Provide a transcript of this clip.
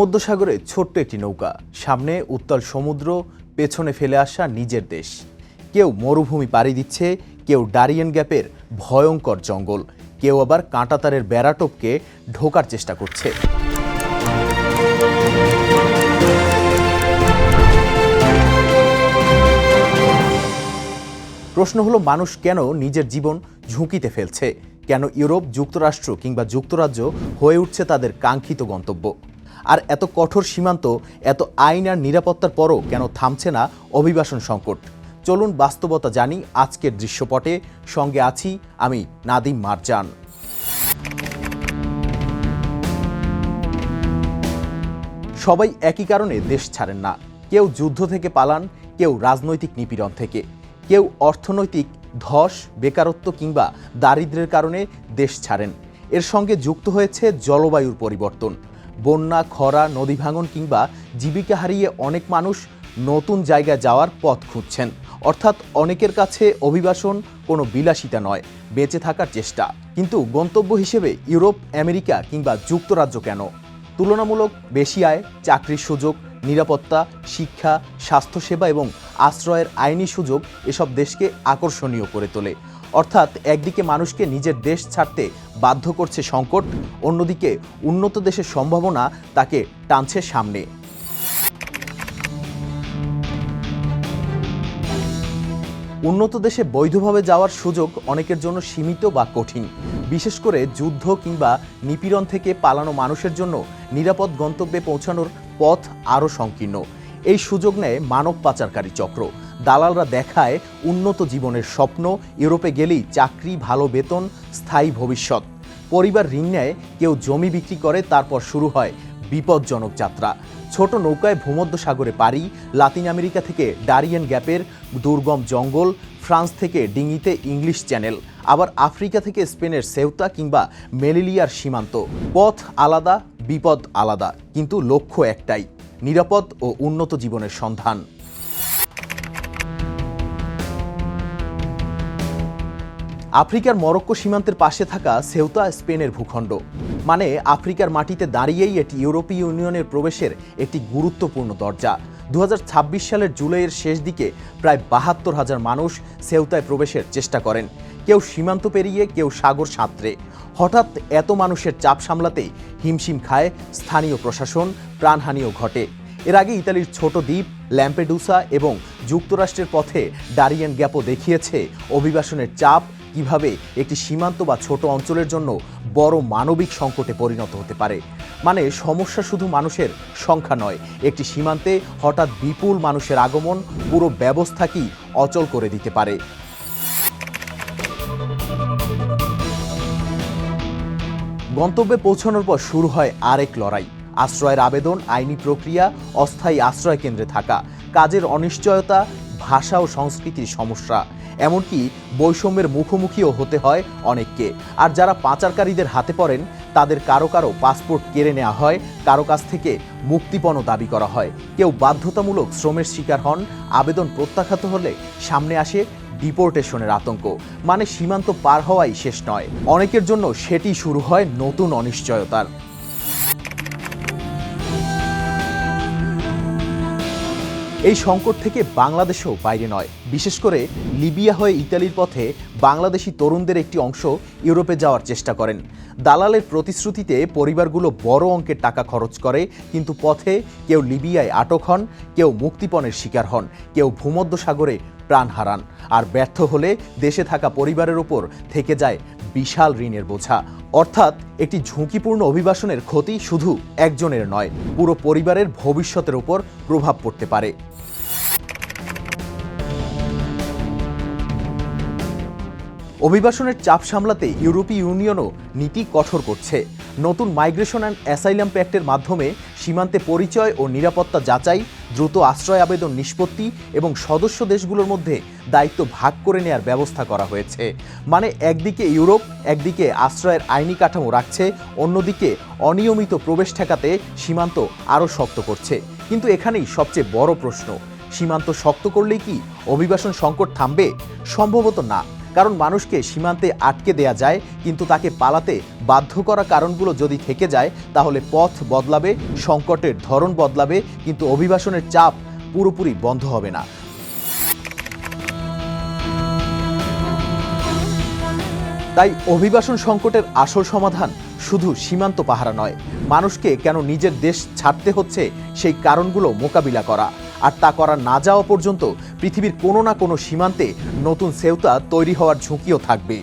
ভূমধ্যসাগরে ছোট্ট একটি নৌকা, সামনে উত্তাল সমুদ্র, পেছনে ফেলে আসা নিজের দেশ। কেউ মরুভূমি পাড়ি দিচ্ছে, কেউ ডারিয়েন গ্যাপের ভয়ঙ্কর জঙ্গল, কেউ আবার কাঁটাতারের বেড়া টপকে ঢোকার চেষ্টা করছে। প্রশ্ন হলো, মানুষ কেন নিজের জীবন ঝুঁকিতে ফেলছে? কেন ইউরোপ, যুক্তরাষ্ট্র কিংবা যুক্তরাজ্য হয়ে উঠছে তাদের কাঙ্ক্ষিত গন্তব্য? আর এত কঠোর সীমান্ত, এত আইন আর নিরাপত্তার পরও কেন থামছে না অভিবাসন সংকট? চলুন বাস্তবতা জানি আজকের দৃশ্যপটে। সঙ্গে আছি আমি নাদিম মারজান। সবাই একই কারণে দেশ ছাড়েন না। কেউ যুদ্ধ থেকে পালান, কেউ রাজনৈতিক নিপীড়ন থেকে, কেউ অর্থনৈতিক ধস, বেকারত্ব কিংবা দারিদ্র্যের কারণে দেশ ছাড়েন। এর সঙ্গে যুক্ত হয়েছে জলবায়ুর পরিবর্তন, বন্যা, খরা, নদী ভাঙন কিংবা জীবিকা হারিয়ে অনেক মানুষ নতুন জায়গায় যাওয়ার পথ খুঁজছেন। অর্থাৎ অনেকের কাছে অভিবাসন কোনো বিলাসিতা নয়, বেঁচে থাকার চেষ্টা। কিন্তু গন্তব্য হিসেবে ইউরোপ, আমেরিকা কিংবা যুক্তরাজ্য কেন? তুলনামূলক বেশি আয়, চাকরির সুযোগ, নিরাপত্তা, শিক্ষা, স্বাস্থ্যসেবা এবং আশ্রয়ের আইনি সুযোগ এসব দেশকে আকর্ষণীয় করে তোলে। অর্থাৎ একদিকে মানুষকে নিজের দেশ ছাড়তে বাধ্য করছে সংকট, অন্যদিকে উন্নত দেশের সম্ভাবনা তাকে টানছে সামনে। উন্নত দেশে বৈধভাবে যাওয়ার সুযোগ অনেকের জন্য সীমিত বা কঠিন। বিশেষ করে যুদ্ধ কিংবা নিপীড়ন থেকে পালানো মানুষের জন্য নিরাপদ গন্তব্যে পৌঁছানোর পথ আরও সংকীর্ণ। এই সুযোগ নেয় মানব পাচারকারী চক্র। দালালরা দেখায় উন্নত জীবনের স্বপ্ন, ইউরোপে গেলেই চাকরি, ভালো বেতন, স্থায়ী ভবিষ্যৎ। পরিবার ঋণ নেয়, কেউ জমি বিক্রি করে, তারপর শুরু হয় বিপজ্জনক যাত্রা। ছোট নৌকায় ভূমধ্যসাগরে পাড়ি, লাতিন আমেরিকা থেকে ডারিয়েন গ্যাপের দুর্গম জঙ্গল, ফ্রান্স থেকে ডিঙিতে ইংলিশ চ্যানেল, আবার আফ্রিকা থেকে স্পেনের সেউতা কিংবা মেলিলিয়ার সীমান্ত। পথ আলাদা, বিপদ আলাদা, কিন্তু লক্ষ্য একটাই, নিরাপদ ও উন্নত জীবনের সন্ধান। আফ্রিকার মরক্কো সীমান্তের পাশে থাকা সেউতা স্পেনের ভূখণ্ড। মানে আফ্রিকার মাটিতে দাঁড়িয়েই এটি ইউরোপীয় ইউনিয়নের প্রবেশের একটি গুরুত্বপূর্ণ দরজা। 2026 সালের জুলাইয়ের শেষ দিকে প্রায় 72,000 মানুষ সেউতায় প্রবেশের চেষ্টা করেন, কেউ সীমান্ত পেরিয়ে, কেউ সাগর সাঁতরে। হঠাৎ এত মানুষের চাপ সামলাতেই হিমশিম খায় স্থানীয় প্রশাসন, প্রাণহানিও ঘটে। এর আগে ইতালির ছোট দ্বীপ ল্যাম্পেডুসা এবং যুক্তরাষ্ট্রের পথে ডারিয়েন গ্যাপও দেখিয়েছে অভিবাসনের চাপ কিভাবে একটি সীমান্ত বা ছোট অঞ্চলের জন্য বড় মানবিক সংকটে পরিণত হতে পারে। মানে সমস্যা শুধু মানুষের সংখ্যা নয়, একটি সীমান্তে হঠাৎ বিপুল মানুষের আগমন পুরো ব্যবস্থাকেই অচল করে দিতে পারে। গন্তব্যে পৌঁছানোর পর শুরু হয় আরেক লড়াই। আশ্রয়ের আবেদন, আইনি প্রক্রিয়া, অস্থায়ী আশ্রয় কেন্দ্রে থাকা, কাজের অনিশ্চয়তা, ভাষা ও সংস্কৃতির সমস্যা, এমনকি বৈষম্যের মুখোমুখিও হতে হয় অনেককে। আর যারা পাচারকারীদের হাতে পড়েন তাদের কারো কারো পাসপোর্ট কেড়ে নেওয়া হয়, কারো কাছ থেকে মুক্তিপণও দাবি করা হয়, কেউ বাধ্যতামূলক শ্রমের শিকার হন। আবেদন প্রত্যাখ্যাত হলে সামনে আসে ডিপোর্টেশনের আতঙ্ক। মানে সীমান্ত পার হওয়াই শেষ নয়, অনেকের জন্য সেটি শুরু হয় নতুন অনিশ্চয়তার। এই সংকট থেকে বাংলাদেশও বাইরে নয়। বিশেষ করে লিবিয়া হয়ে ইতালির পথে বাংলাদেশি তরুণদের একটি অংশ ইউরোপে যাওয়ার চেষ্টা করেন। দালালের প্রতিশ্রুতিতে পরিবারগুলো বড় অঙ্কের টাকা খরচ করে, কিন্তু পথে কেউ লিবিয়ায় আটক হন, কেউ মুক্তিপণের শিকার হন, কেউ ভূমধ্যসাগরে প্রাণ হারান। আর ব্যর্থ হলে দেশে থাকা পরিবারের ওপর থেকে যায় বিশাল ঋণের বোঝা। অর্থাৎ একটি ঝুঁকিপূর্ণ অভিবাসনের ক্ষতি শুধু একজনের নয়, পুরো পরিবারের ভবিষ্যতের ওপর প্রভাব পড়তে পারে। অভিবাসনের চাপ সামলাতে ইউরোপীয় ইউনিয়নও নীতি কঠোর করছে। নতুন মাইগ্রেশন অ্যান্ড অ্যাসাইলাম প্যাক্টের মাধ্যমে সীমান্তে পরিচয় ও নিরাপত্তা যাচাই, দ্রুত আশ্রয় আবেদন নিষ্পত্তি এবং সদস্য দেশগুলোর মধ্যে দায়িত্ব ভাগ করে নেওয়ার ব্যবস্থা করা হয়েছে। মানে একদিকে ইউরোপ একদিকে আশ্রয়ের আইনি কাঠামো রাখছে, অন্যদিকে অনিয়মিত প্রবেশ ঠেকাতে সীমান্ত আরও শক্ত করছে। কিন্তু এখানেই সবচেয়ে বড় প্রশ্ন, সীমান্ত শক্ত করলেই কি অভিবাসন সংকট থামবে? সম্ভবত না। কারণ মানুষকে সীমান্তে আটকে দেয়া যায়, কিন্তু তাকে পালাতে বাধ্য করা কারণগুলো যদি থেকে যায় তাহলে পথ বদলাবে, সংকটের ধরন বদলাবে, কিন্তু অভিবাসনের চাপ পুরোপুরি বন্ধ হবে না। তাই অভিবাসন সংকটের আসল সমাধান শুধু সীমান্ত পাহারা নয়, মানুষকে কেন নিজের দেশ ছাড়তে হচ্ছে সেই কারণগুলো মোকাবিলা করা। আর তা করা না যাওয়া পর্যন্ত পৃথিবীর কোনো না কোনো সীমান্তে নতুন সেউতা তৈরি হওয়ার ঝুঁকিও থাকবে।